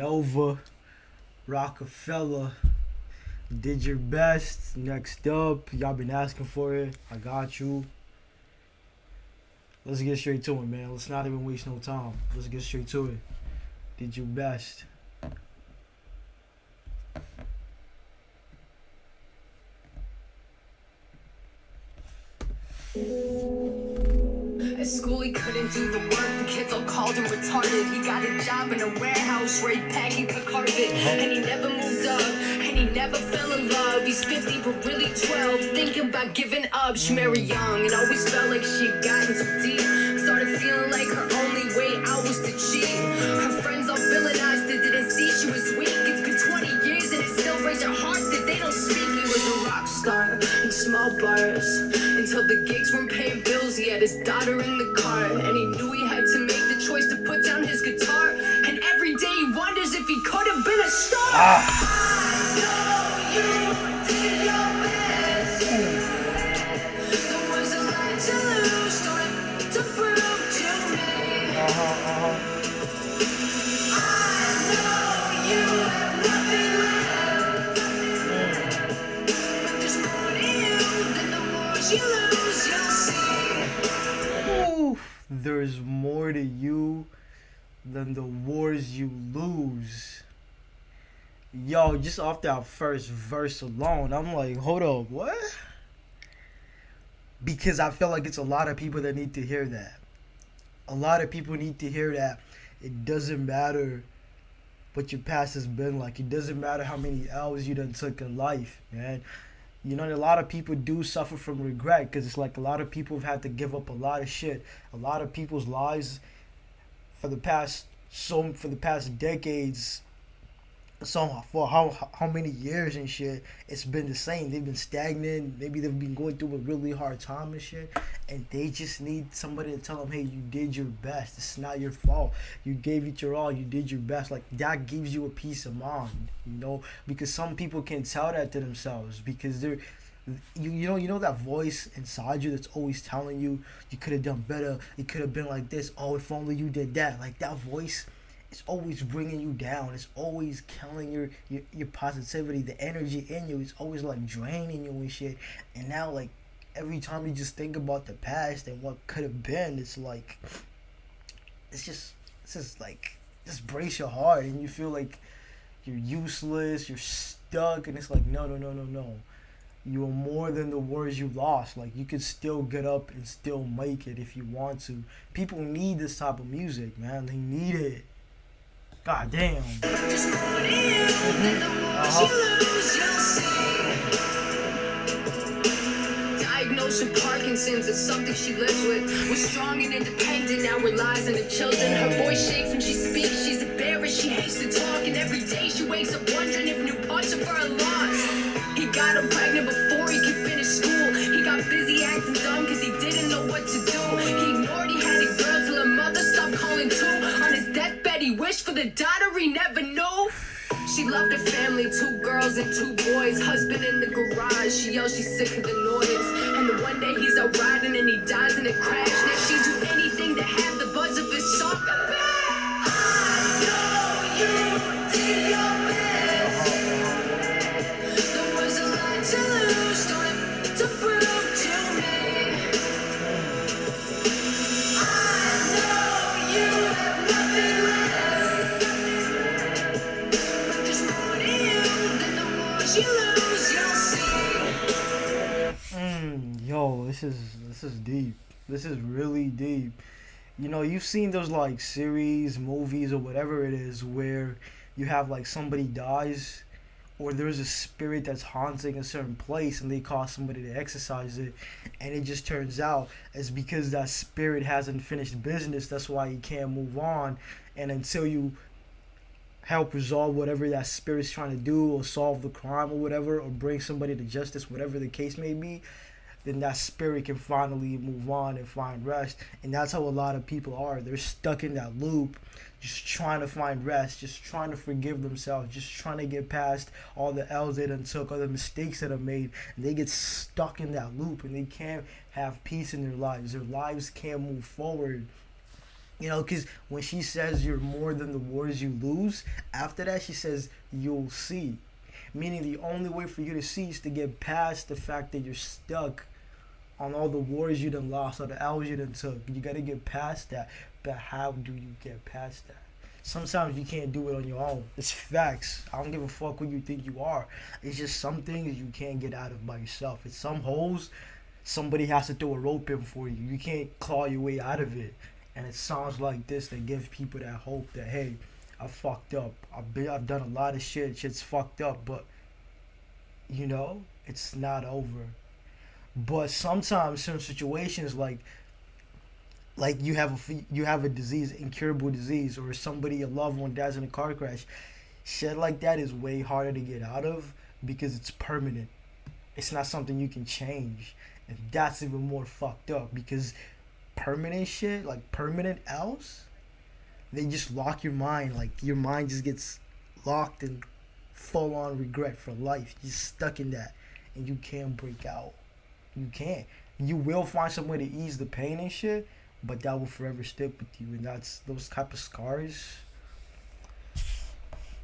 Nova, Rockafeller, did your best. Next up, y'all been asking for it. I got you. Let's get straight to it, man. Let's not even waste no time. Let's get straight to it. Did your best. At school he couldn't do the work, the kids all called him retarded. He got a job in a warehouse where he packing for carpet. And he never moved up, and he never fell in love. He's 50 but really 12, thinking about giving up. She married young and always felt like she had gotten too deep. Started feeling like her only way out was to cheat. Her friends all villainized her, didn't see she was weak. It's been 20 years and it still breaks her heart that they don't speak. He was a rock star in small bars until the gigs weren't paying bills. He had his daughter in the car, and he knew he had to make the choice to put down his guitar. And every day he wonders if he could have been a star. I know you did your best. There was a lot to lose, don't to prove to me. I know you have nothing left, but there's more to you than the wars you lose. You'll see. Ooh, there's more to you than the wars you lose. Yo, just off that first verse alone, I'm like, hold up, what? Because I feel like it's a lot of people that need to hear that. A lot of people need to hear that. It doesn't matter what your past has been like. It doesn't matter how many L's you done took in life, man. You know, a lot of people do suffer from regret because it's like a lot of people have had to give up a lot of shit. A lot of people's lives for the past decades, so for how many years and shit, it's been the same. They've been stagnant. Maybe they've been going through a really hard time and shit, and they just need somebody to tell them, hey, you did your best. It's not your fault. You gave it your all. You did your best. Like, that gives you a peace of mind, you know, because some people can't tell that to themselves because they're you know that voice inside you that's always telling you you could have done better, it could have been like this, oh, if only you did that. Like, that voice, it's always bringing you down. It's always killing your positivity, the energy in you. It's always like draining you and shit. And now, like, every time you just think about the past and what could have been, it's like it's just like, just brace your heart and you feel like you're useless, you're stuck, and it's like, no. You are more than the words you lost. Like, you could still get up and still make it if you want to. People need this type of music, man. They need it. God damn. Diagnosed with Parkinson's, it's something she lives with. Was strong and independent, now relies on the children. Her voice shakes when she speaks, she's embarrassed, she hates to talk. And every day she wakes up wondering if new parts of her are lost. He got her pregnant before he could finish school. He got busy acting dumb cause he didn't know what to do. He ignored he had a girl till her mother stopped calling too. On his deathbed he wished for the daughter he never knew. She loved her family, 2 girls and 2 boys. Husband in the garage, she yells she's sick of the noise. And the one day he's out riding and he dies in a crash. Now she'd do anything to have the buzz of his song come back. I know you did your best. There was a lot to lose, don't to prove to me. I know you have nothing left, but there's more to you than the wars you lose, you'll see. Yo, this is deep. This is really deep. You know, you've seen those like series, movies, or whatever it is where you have like somebody dies or there's a spirit that's haunting a certain place and they call somebody to exorcise it, and it just turns out it's because that spirit hasn't finished business. That's why you can't move on. And until you help resolve whatever that spirit's trying to do or solve the crime or whatever, or bring somebody to justice, whatever the case may be, then that spirit can finally move on and find rest. And that's how a lot of people are. They're stuck in that loop, just trying to find rest, just trying to forgive themselves, just trying to get past all the L's they done took, all the mistakes that are made. And they get stuck in that loop and they can't have peace in their lives. Their lives can't move forward You know, because when she says you're more than the wars you lose, after that she says you'll see. Meaning the only way for you to see is to get past the fact that you're stuck on all the wars you done lost or the L's you done took. You gotta get past that. But how do you get past that? Sometimes you can't do it on your own. It's facts. I don't give a fuck who you think you are. It's just some things you can't get out of by yourself. It's some holes somebody has to throw a rope in for you. You can't claw your way out of it. And it sounds like this that give people that hope that hey, I fucked up. I've done a lot of shit. Shit's fucked up, but you know, it's not over. But sometimes certain situations like you have a disease, incurable disease, or somebody a loved one dies in a car crash. Shit like that is way harder to get out of because it's permanent. It's not something you can change, and that's even more fucked up because permanent shit, like permanent else, they just lock your mind. Like your mind just gets locked in full on regret for life. You're stuck in that, and you can't break out. You can't. You will find some way to ease the pain and shit, but that will forever stick with you, and that's those type of scars.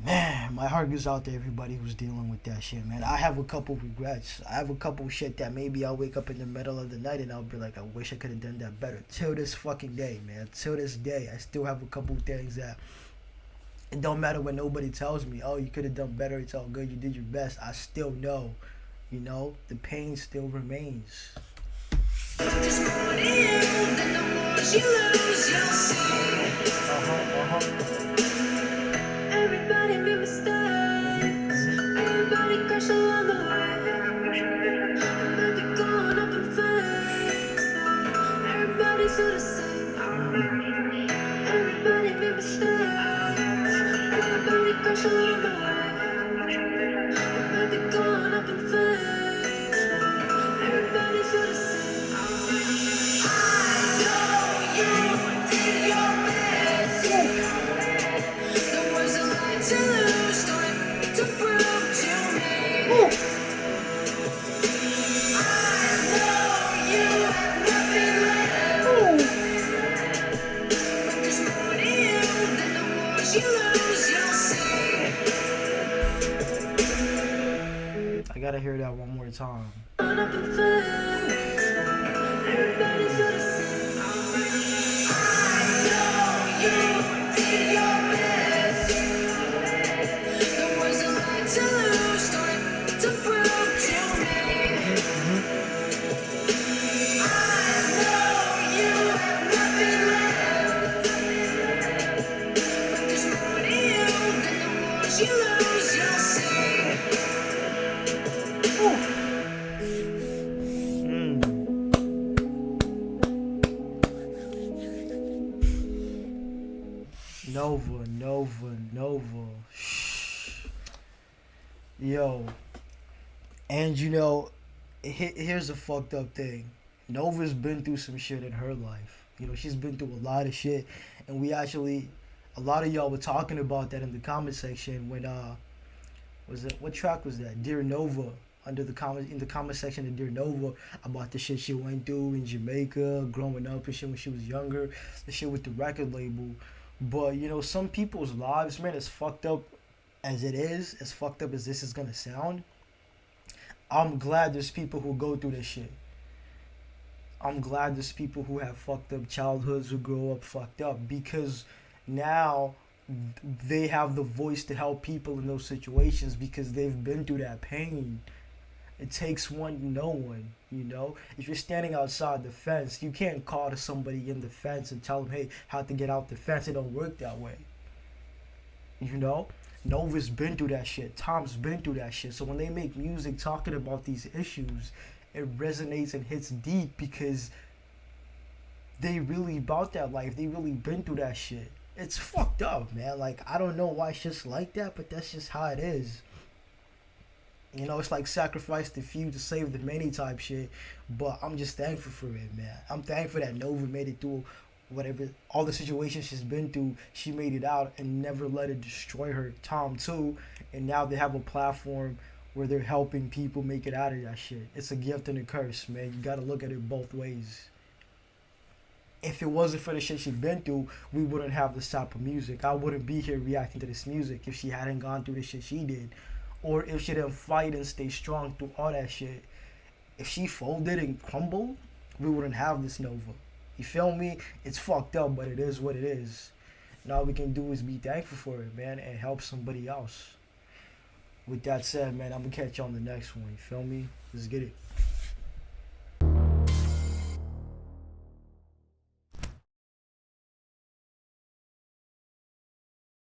Man, my heart goes out to everybody who's dealing with that shit, man. I have a couple regrets. I have a couple shit that maybe I'll wake up in the middle of the night and I'll be like, I wish I could have done that better. Till this fucking day, man. Till this day, I still have a couple things that it don't matter when nobody tells me, oh, you could have done better. It's all good. You did your best. I still know, you know, the pain still remains. Everybody made mistakes. Everybody crashed along the way. Maybe going up in flames. Everybody's all the same. Everybody made mistakes. Everybody crashed along the way. Maybe going up in flames. Everybody's all the same. I know you did your best. There was a light to lose, time to prove to me. I know you have nothing left, but there's more to you than the wars you lose. You'll see. I gotta hear that one more time. Up in flames. Everybody's all the same. I know you did your best. There was a lot to lose, time to prove to me. I know you have nothing left, but there's more to you than the wars you lose. You'll see. Nova. Yo. And you know, here's a fucked up thing. Nova's been through some shit in her life. You know, she's been through a lot of shit. And we actually, a lot of y'all were talking about that in the comment section when, what track was that? Dear Nova. In the comment section of Dear Nova about the shit she went through in Jamaica, growing up and shit when she was younger, the shit with the record label. But you know, some people's lives, man, as fucked up as it is, as fucked up as this is gonna sound, I'm glad there's people who go through this shit. I'm glad there's people who have fucked up childhoods who grow up fucked up because now they have the voice to help people in those situations because they've been through that pain. It takes one to know one, you know? If you're standing outside the fence, you can't call to somebody in the fence and tell them, hey, how to get out the fence. It don't work that way. You know? Nova's been through that shit. Tom's been through that shit. So when they make music talking about these issues, it resonates and hits deep because they really about that life. They really been through that shit. It's fucked up, man. Like, I don't know why shit's like that, but that's just how it is. You know, it's like sacrifice the few to save the many type shit. But I'm just thankful for it, man. I'm thankful that Nova made it through whatever, all the situations she's been through. She made it out and never let it destroy her. Tom, too. And now they have a platform where they're helping people make it out of that shit. It's a gift and a curse, man. You gotta look at it both ways. If it wasn't for the shit she been through, we wouldn't have this type of music. I wouldn't be here reacting to this music if she hadn't gone through the shit she did, or if she didn't fight and stay strong through all that shit. If she folded and crumbled, we wouldn't have this Nova. You feel me? It's fucked up, but it is what it is. And all we can do is be thankful for it, man, and help somebody else. With that said, man, I'm gonna catch you on the next one. You feel me? Let's get it.